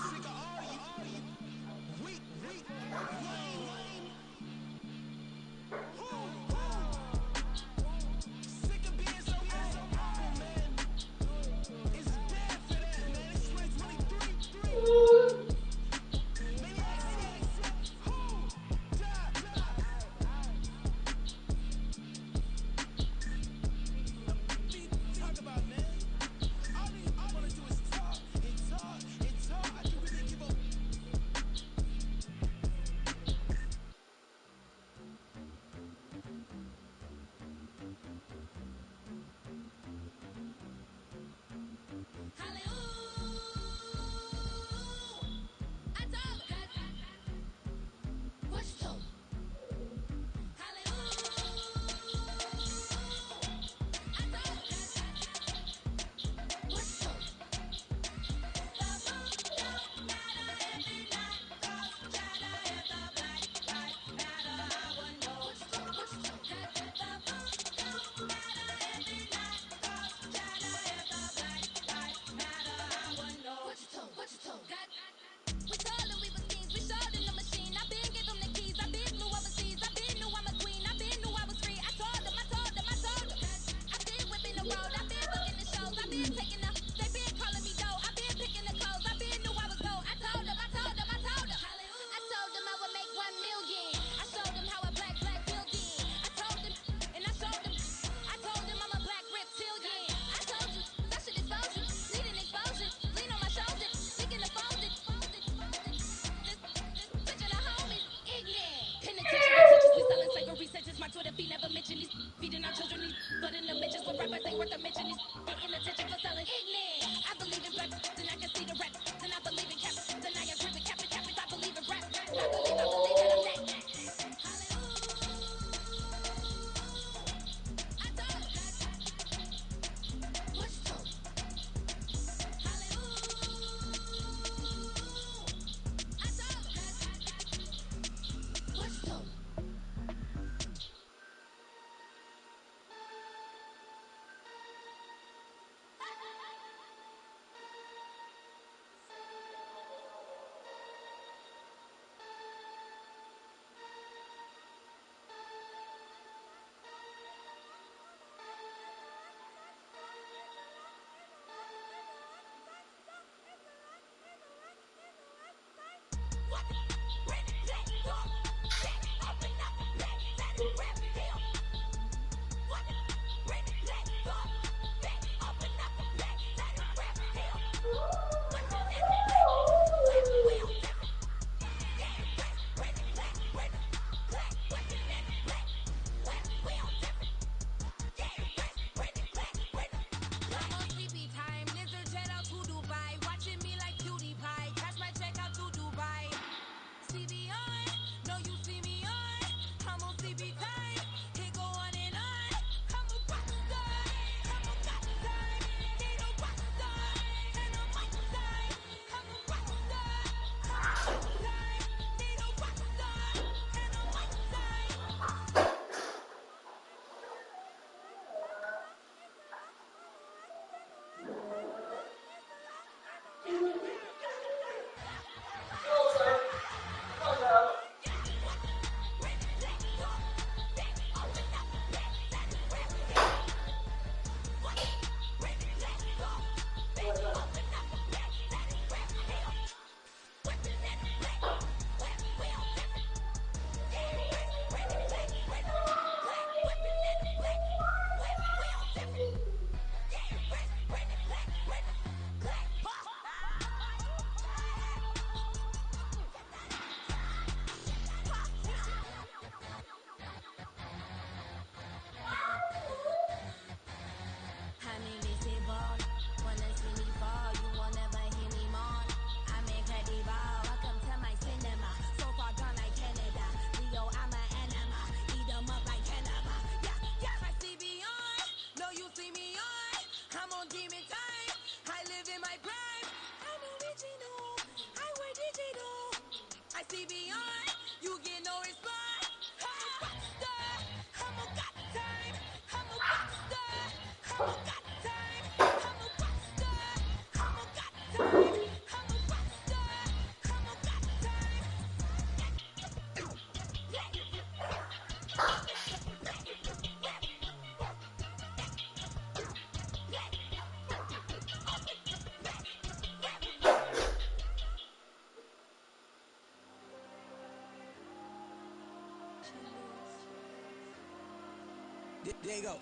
There you go.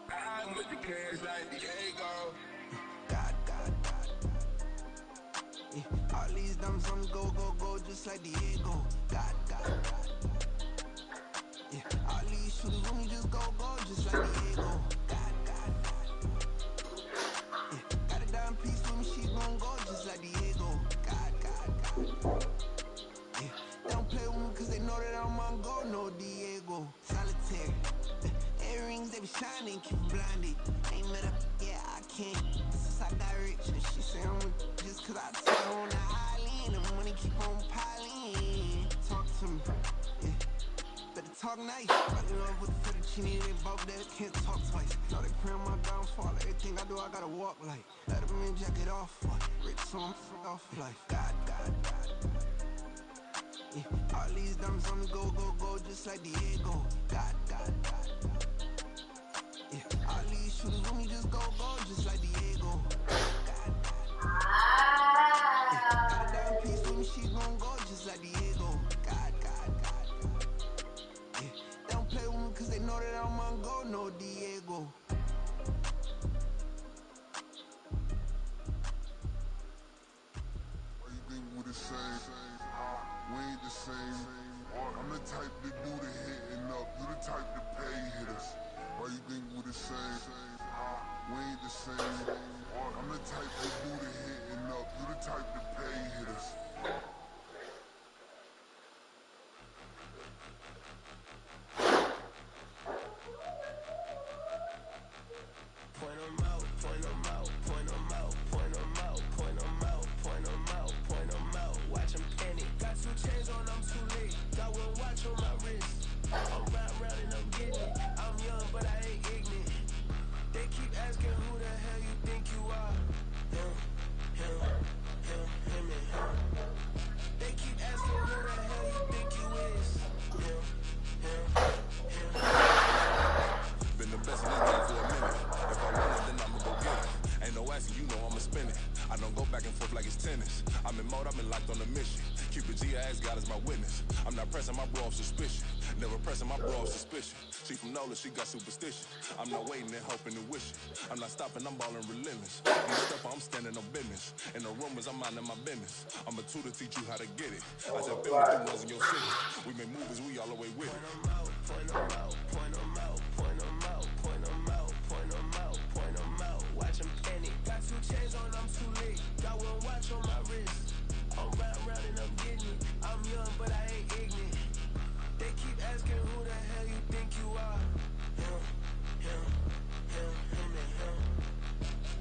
I'm with the cash like Diego. God. Yeah, all these diamonds on the go, just like Diego. God. Yeah, all these shooters on me just go, just like Diego. God. Yeah, got a dime piece with me, she gon' go just like Diego. God. Yeah, they don't play with me cause they know that I'm on go, no Diego. Solitaire. Earrings, they be shining, keep blinded. Ain't met up, yeah, I can't. Since I got rich, and she say I'm with just cause I took her on the island. And money keep on piling. Talk to me, yeah. Better talk nice. Fall in love with the fettuccine, they both that can't talk twice. Know they pray on my downfall. Everything I do, I gotta walk like. Let them in, jacket off. Rich, so I'm off life. God. Yeah, all these diamonds on the go, just like Diego. God. Yeah, all these shooters with me just go, just like Diego. God. Yeah, got a dime piece with me, she gon' go just like Diego. God. Yeah, they don't play with me cause they know that I'm on go, no Diego. Why you think we the same? We ain't the same. I'm the type to do the hitting up, you the type to pay hitters. Why you think we the same? We ain't the same. I'm the type to do the hitting up, you the type to pay hitters. Point 'em out, point 'em out, point 'em out, point 'em out, point 'em out, point 'em out, point 'em out. Watch 'em penny. Got 2 chains on, I'm too late. Got 1 watch on my wrist. I'm round and I'm getting it. I'm young, but I ain't ignorant. They keep asking who the hell you think you are. Him, and him. They keep asking who the hell you think you is. Him. Been the best in this game for a minute. If I want it, then I'ma go get it. Ain't no asking, you know I'ma spend it. I don't go back and forth like it's tennis. I'm in mode, I've been locked on a mission. Keep it G, I ask God as my witness. I'm not pressing my bro off suspicion. Never pressing my bro off suspicion. She from Nola, she got superstition. I'm not waiting and hoping and wishing. I'm not stopping, I'm balling relentless. I'm a stepper, I'm standing on business. In the rumors, I'm minding my business. I'm a tutor, teach you how to get it. I said, feel me through ones in your city. We make movies, we all the way with it. Point them out, point them out, point them out, point them out, point them out, point them out. Watch them panic. Got 2 chains on, I'm too late. Got 1 watch on my wrist. I'm round and I'm getting it. I'm young, but I ain't ignorant. They keep asking who the hell you think you are. Him, and him.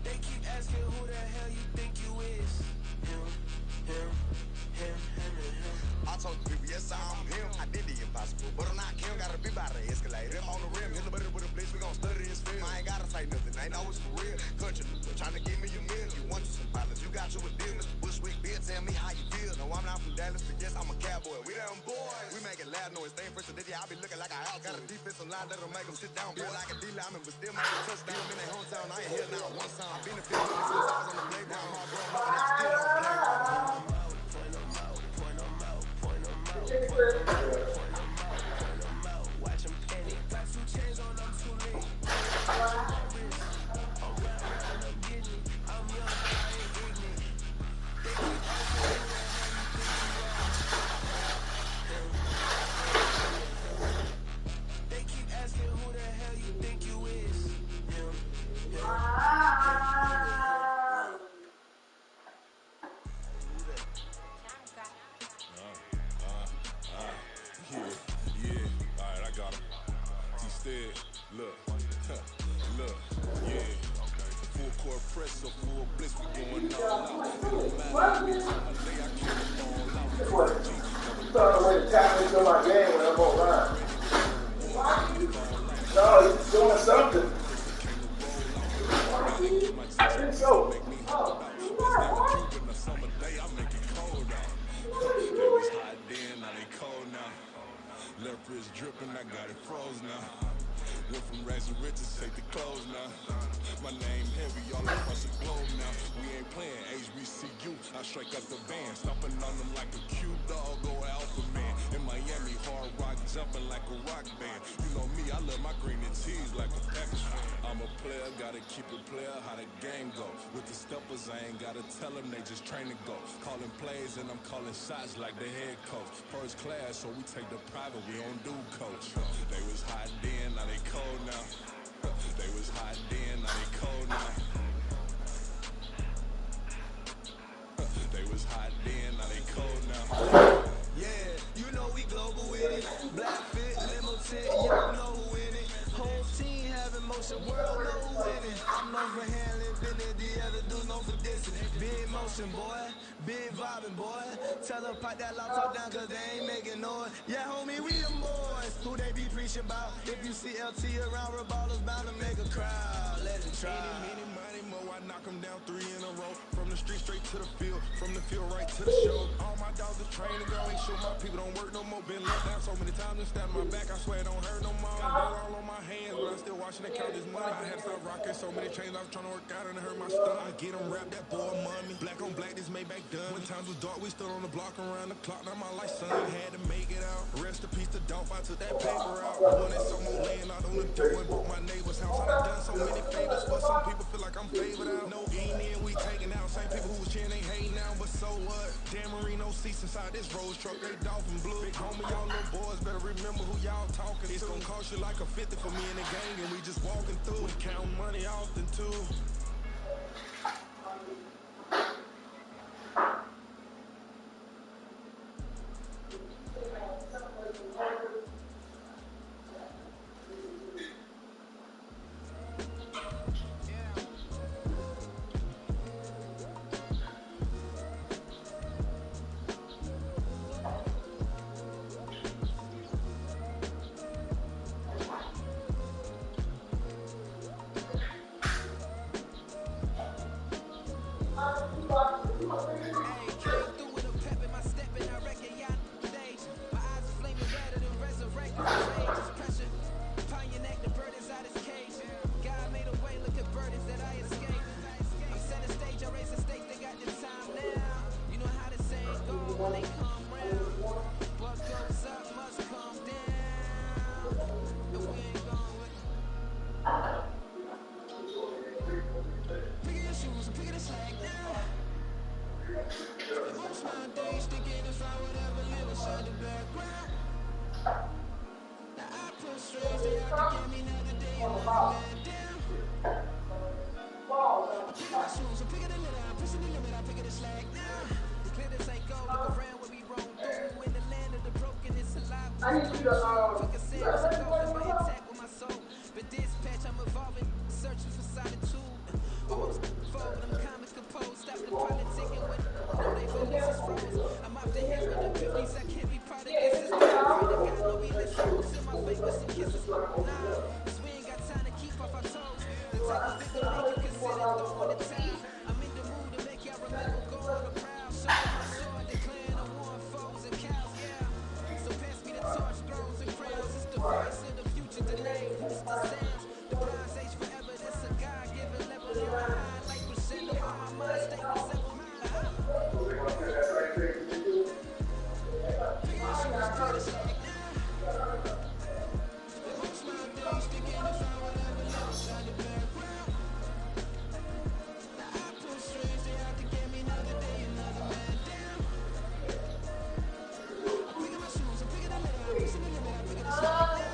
They keep asking who the hell you think you is. Him, and him. I told the people, yes, I'm him. I did the impossible, but I'm not Kim. Gotta be by the escalator. Him on the rim, hit the butter with a blitz. We gon' study his film. I ain't gotta say nothing. Ain't know it's for real. Country, trying to give me your meal. You want you some pilots. You got you a deal. Mr. Bushwick, Bill, tell me how you feel. No, I'm not from Dallas, but yes, I'm a cowboy. We them boys. We making loud noise. Staying fresh today. I be looking like a house. Got a defensive line that'll make them sit down. Boy, like a D-lineman, but still make a touchdown. In their hometown, I ain't here now one time. I've been to 50 since I was on the playground. I'm all grown up and I still don't play around. Point them out, point them out, point them out. Watch them panic. Got 2 chains on, I'm too late. I'm round and I'm getting it. I'm young, but I ain't ignorant. They keep asking who the hell you think you is. Yeah, alright, I got him. Instead, look, yeah. Full court press, so full blitz, we going all out. It don't matter, every time I lay, I kill them all out. You found a way to tap into my game when I'm online. No, he's doing something. I think so. Left wrist dripping, I got it froze now. Went from rags to riches, take the clothes now. My name heavy all across the globe now. We ain't playing HBCU, I strike up the band. Stomping on them like a cute dog or alpha man. In Miami, hard rock jumping like a rock band. You know me, I love my green and tees like a Packers fan. I'm a player, gotta keep it player, how the game go. With the steppers, I ain't gotta tell them, they just train to go. Calling plays and I'm calling shots like the head coach. First class, so we take the private, we don't do coach. They was hot then, now they cold now. They was hot then, now they cold now. They was hot then, now they cold now. Yeah, you know we global with it. Black fit, limo tint, you don't know who in it. Whole team having motion, world know who in it. I'm known for handling business, the other dudes known for dissing. Big motion, boy, big vibing, boy. Tell them pipe that laptop down cause they ain't making noise. Yeah, homie, we them boys. Who they be preaching about? If you see LT around, Reballers bound to make a crowd. Let it try. Many, mo, I knock them down 3 in a row. From the street straight to the field, from the field right to the show. All my dogs are trained to go, ain't sure my people don't work no more. Been let down so many times and stabbed my back, I swear it don't hurt no more. Blood all on my hands, but I'm still watching it count this money. I had to stop rocking so many chains, I was trying to work out and it hurt my stomach. I get them rap, that boy money. Black on black, this Maybach done. When times was dark, we stood on the block around the clock. Now my life, son, had to make it out. Rest in peace to Dolph, I took that paper out. One and some more laying out on the door and broke my neighbor's house. I done done so many favors, but some people feel like I'm favored out. No in, we taking out. Same people who was cheering, they hating now, but so what? Dan Marino seats inside this Rolls truck, they dolphin blue. Big homie, y'all little boys better remember who y'all talking to. It's gonna cost you like a 50 for me in the gang, and we just walking through. We counting money often too. Spend most my days thinking if I would ever live inside the background. Now I put strings, they out to get me another day, another man down. I'm picking my shoes, I'm picking the litter, I'm pushing the limit, I'm picking the slack now. The clear this ain't gold, look around where we roam through. In the land of the broken, it's alive. I need you to, Fuck a sandals and golfers, my intact with my soul. But dispatch, I'm evolving, searching for solitude. Almost fold, I'm comic composed. Stop the politicking when know they voices is froze. I'm off the hills with epiphanies, I can't be part of this system. Pray to God, no we listen. Send my face with some kisses. Nah, cause we ain't got time to keep off our toes. The type of thing to make you consider throwing the towel. I'm in the mood to make y'all remember going on the prowl. Showing my sword, declaring a war on foes and cows, yeah. So pass me the torch, thrones and crowns. It's the voice of the future, the name, it's the sounds. The bronze age forever, this a God-given level. You're high like percent of my state was ever mine. Picking my shoes, picking the slack now. Spend most my days thinking if I would ever live inside the background. Now I pull strings, they out to get me another day, another man down. I'm picking my shoes, I'm picking the litter, I'm pushing the limit, I'm picking the slack now.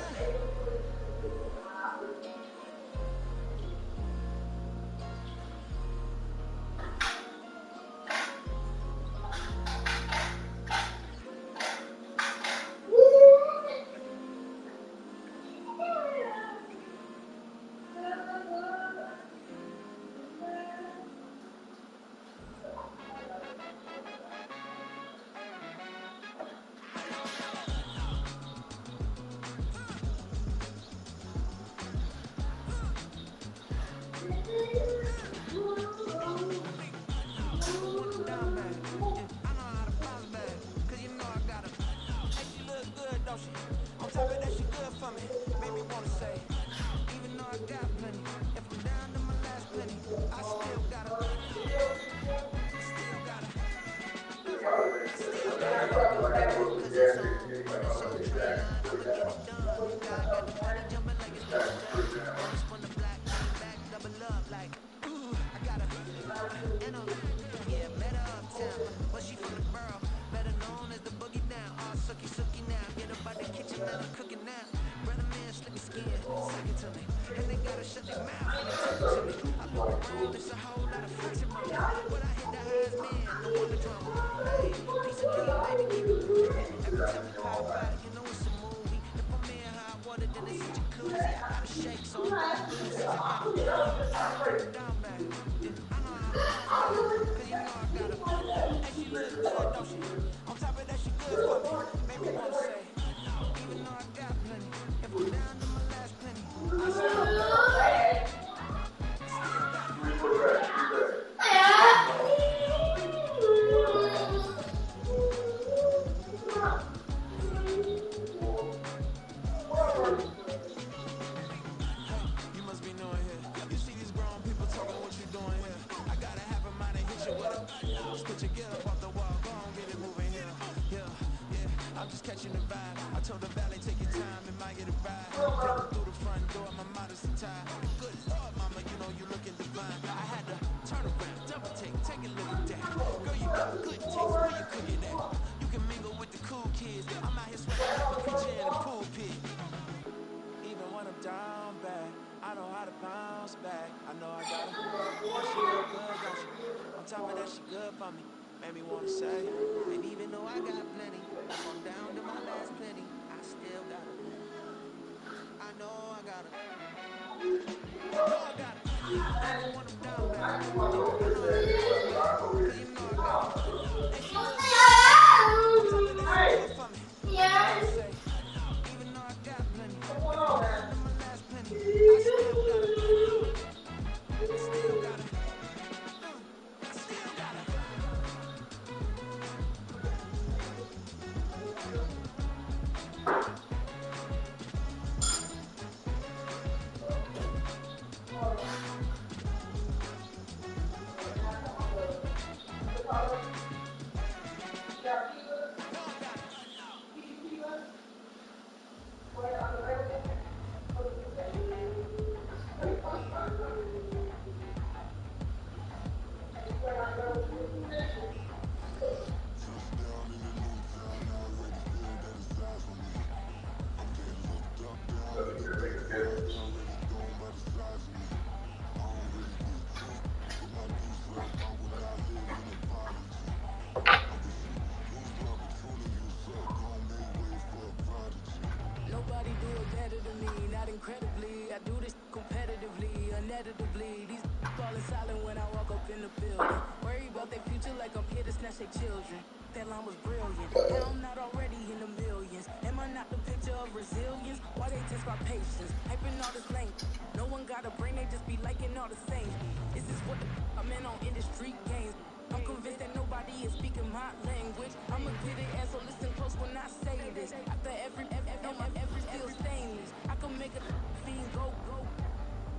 snatch their children. That line was brilliant. And I'm not already in the millions. Am I not the picture of resilience? Why they test my patience? Hyping all this lane. No one got a brain, they just be liking all the same. This is what I'm in on industry games. I'm convinced that nobody is speaking my language. I'ma get it, and so listen close when I say this. After every still stainless. I can make a fiend go.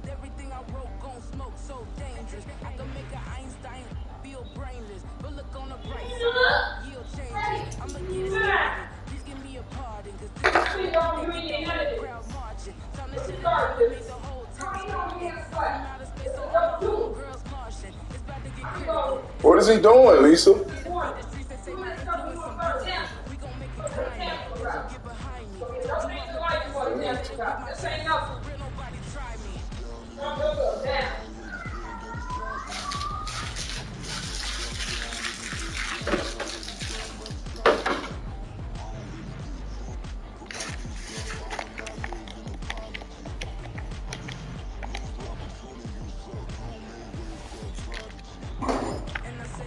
Everything I wrote gon' smoke so dangerous. I can make an Einstein feel brainless. But look on the bright side, yield changes. I'ma get it started. Please give me a pardon, cause this is shit that get the whole crowd marching. Found the shit that made the whole town sparking. I'm out of space, so all my homegirls Martian. It's about to get critical. What is he doing, Lisa?